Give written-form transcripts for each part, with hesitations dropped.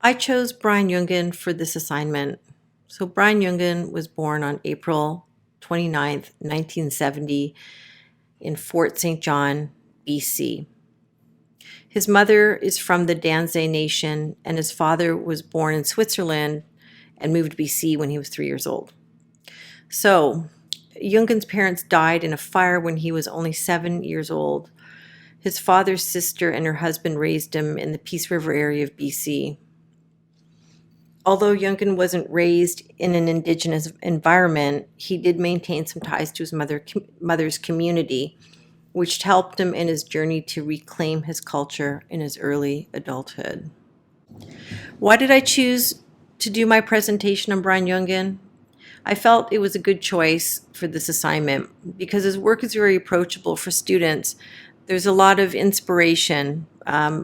I chose Brian Jungen for this assignment. So Brian Jungen was born on April 29th, 1970 in Fort St. John, BC. His mother is from the Danzé Nation, and his father was born in Switzerland and moved to BC when he was 3 years old. So, Jungen's parents died in a fire when he was only 7 years old. His father's sister and her husband raised him in the Peace River area of BC. Although Jungen wasn't raised in an Indigenous environment, he did maintain some ties to his mother's community, which helped him in his journey to reclaim his culture in his early adulthood. Why did I choose to do my presentation on Brian Jungen? I felt it was a good choice for this assignment because his work is very approachable for students. There's a lot of inspiration,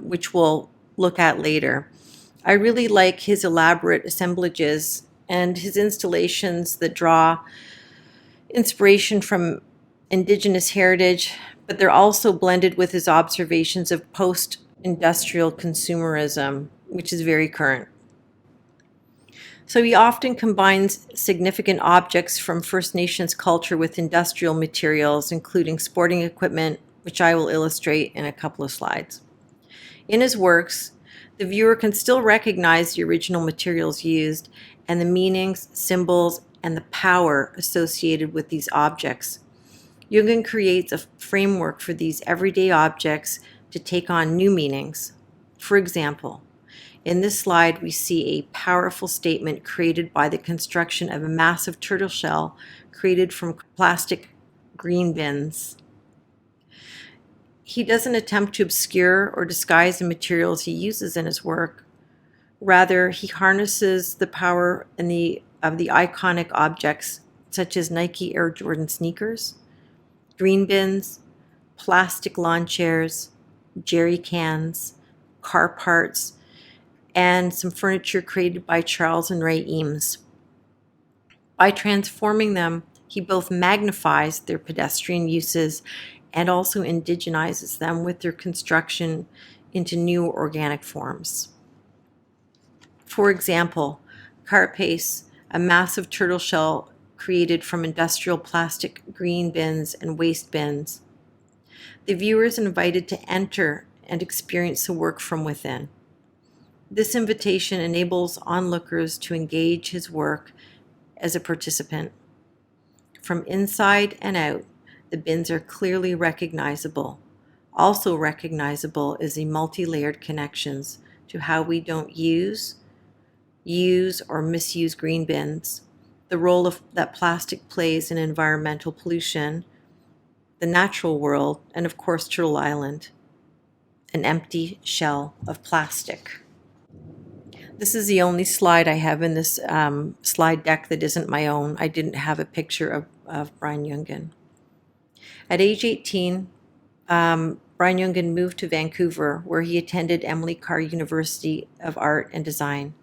which we'll look at later. I really like his elaborate assemblages and his installations that draw inspiration from Indigenous heritage, but they're also blended with his observations of post-industrial consumerism, which is very current. So he often combines significant objects from First Nations culture with industrial materials, including sporting equipment, which I will illustrate in a couple of slides. In his works, the viewer can still recognize the original materials used and the meanings, symbols, and the power associated with these objects. Jungen creates a framework for these everyday objects to take on new meanings. For example, in this slide, we see a powerful statement created by the construction of a massive turtle shell created from plastic green bins. He doesn't attempt to obscure or disguise the materials he uses in his work. Rather, he harnesses the power of the iconic objects such as Nike Air Jordan sneakers, green bins, plastic lawn chairs, jerry cans, car parts, and some furniture created by Charles and Ray Eames. By transforming them, he both magnifies their pedestrian uses and also indigenizes them with their construction into new organic forms. For example, carapace, a massive turtle shell created from industrial plastic green bins and waste bins. The viewer is invited to enter and experience the work from within. This invitation enables onlookers to engage his work as a participant. From inside and out, the bins are clearly recognizable. Also recognizable is the multi-layered connections to how we don't use, or misuse green bins, the role that plastic plays in environmental pollution, the natural world, and of course Turtle Island, an empty shell of plastic. This is the only slide I have in this slide deck that isn't my own. I didn't have a picture of Brian Jungen. At age 18, Brian Jungen moved to Vancouver, where he attended Emily Carr University of Art and Design.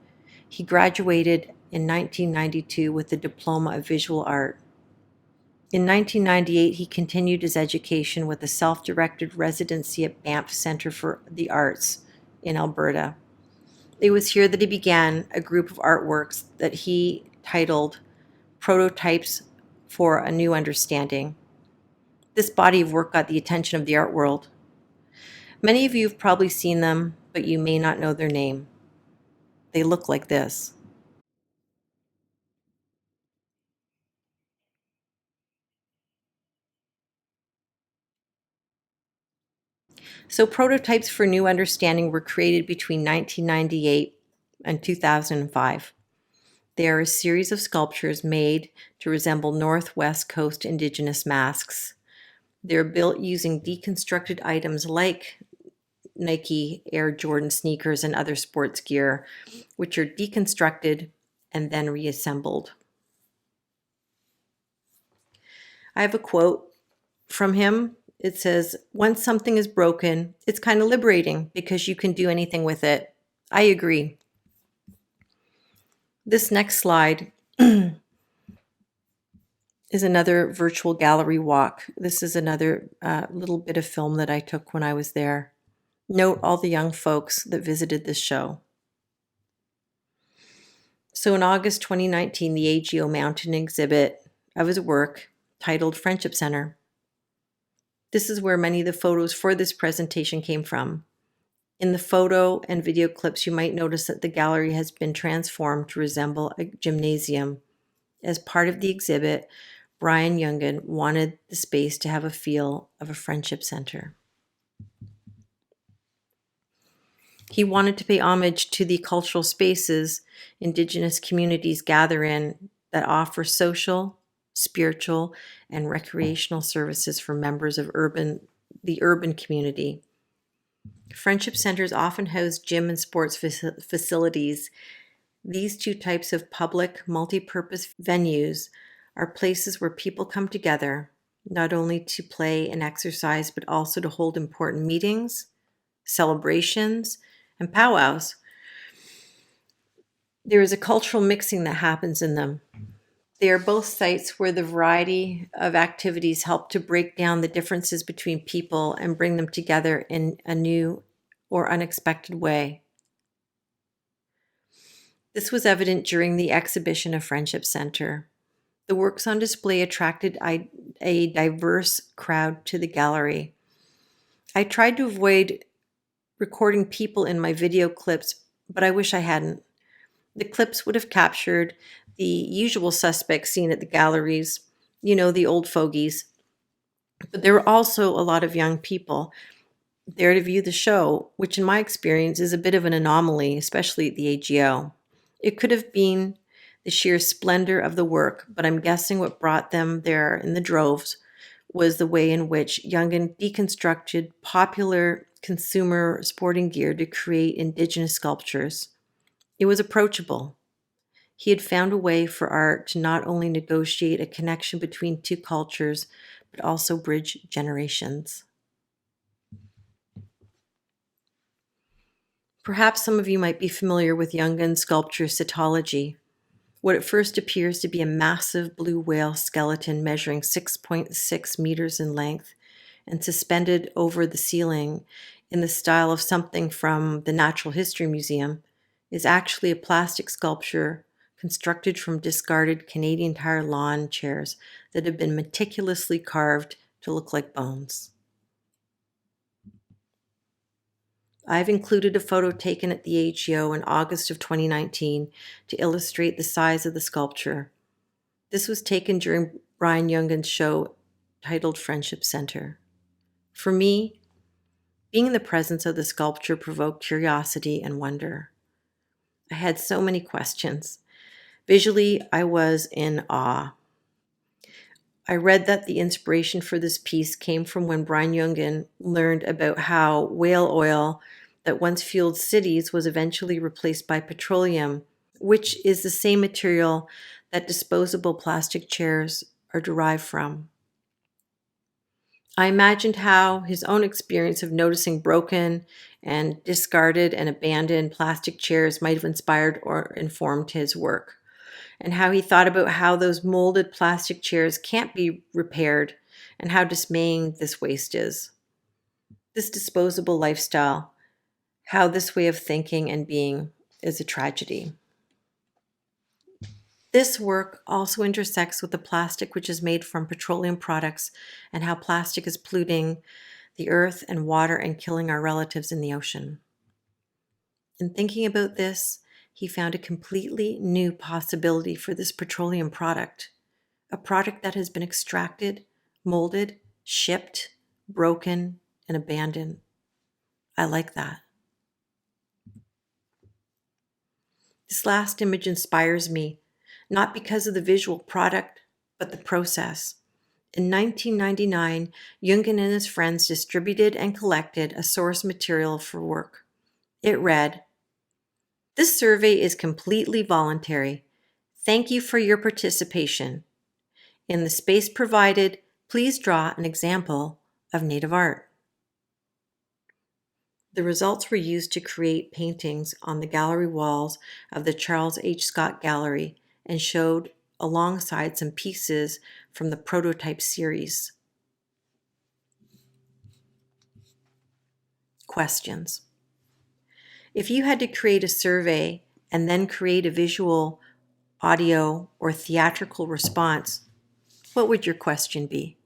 He graduated in 1992 with a diploma of visual art. In 1998, he continued his education with a self-directed residency at Banff Centre for the Arts in Alberta. It was here that he began a group of artworks that he titled Prototypes for a New Understanding. This body of work got the attention of the art world. Many of you have probably seen them, but you may not know their name. They look like this. So prototypes for new understanding were created between 1998 and 2005. They are a series of sculptures made to resemble Northwest Coast Indigenous masks. They're built using deconstructed items like Nike Air Jordan sneakers and other sports gear, which are deconstructed and then reassembled. I have a quote from him. It says, "Once something is broken, it's kind of liberating because you can do anything with it." I agree. This next slide is another virtual gallery walk. This is another little bit of film that I took when I was there. Note all the young folks that visited this show. So in August 2019, the AGO mounted an exhibit of his work titled Friendship Center. This is where many of the photos for this presentation came from. In the photo and video clips, you might notice that the gallery has been transformed to resemble a gymnasium. As part of the exhibit, Brian Jungen wanted the space to have a feel of a friendship center. He wanted to pay homage to the cultural spaces Indigenous communities gather in that offer social, spiritual, and recreational services for members of the urban community. Friendship centers often house gym and sports facilities. These two types of public, multi-purpose venues are places where people come together, not only to play and exercise, but also to hold important meetings, celebrations, and powwows. There is a cultural mixing that happens in them. They are both sites where the variety of activities help to break down the differences between people and bring them together in a new or unexpected way. This was evident during the exhibition of Friendship Center. The works on display attracted a diverse crowd to the gallery. I tried to avoid recording people in my video clips, but I wish I hadn't. The clips would have captured the usual suspects seen at the galleries, the old fogies. But there were also a lot of young people there to view the show, which in my experience is a bit of an anomaly, especially at the AGO. It could have been the sheer splendor of the work, but I'm guessing what brought them there in the droves was the way in which Jungen deconstructed popular consumer sporting gear to create indigenous sculptures. It was approachable. He had found a way for art to not only negotiate a connection between two cultures, but also bridge generations. Perhaps some of you might be familiar with Jungen's sculpture cytology. What at first appears to be a massive blue whale skeleton measuring 6.6 meters in length and suspended over the ceiling in the style of something from the Natural History Museum is actually a plastic sculpture constructed from discarded Canadian Tire lawn chairs that have been meticulously carved to look like bones. I've included a photo taken at the AGO in August of 2019 to illustrate the size of the sculpture. This was taken during Brian Jungen's show titled Friendship Center. For me, being in the presence of the sculpture provoked curiosity and wonder. I had so many questions. Visually, I was in awe. I read that the inspiration for this piece came from when Brian Jungen learned about how whale oil that once fueled cities was eventually replaced by petroleum, which is the same material that disposable plastic chairs are derived from. I imagined how his own experience of noticing broken and discarded and abandoned plastic chairs might have inspired or informed his work, and how he thought about how those molded plastic chairs can't be repaired and how dismaying this waste is. This disposable lifestyle, how this way of thinking and being is a tragedy. This work also intersects with the plastic which is made from petroleum products and how plastic is polluting the earth and water and killing our relatives in the ocean. In thinking about this, he found a completely new possibility for this petroleum product, a product that has been extracted, molded, shipped, broken, and abandoned. I like that. This last image inspires me, not because of the visual product, but the process. In 1999, Jungen and his friends distributed and collected a source material for work. It read, "This survey is completely voluntary. Thank you for your participation. In the space provided, please draw an example of native art." The results were used to create paintings on the gallery walls of the Charles H. Scott Gallery and showed alongside some pieces from the prototype series. Questions. If you had to create a survey and then create a visual audio, or theatrical response, what would your question be?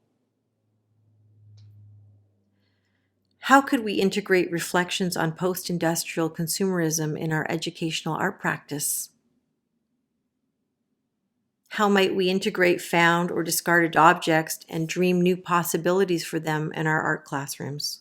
How could we integrate reflections on post-industrial consumerism in our educational art practice? How might we integrate found or discarded objects and dream new possibilities for them in our art classrooms?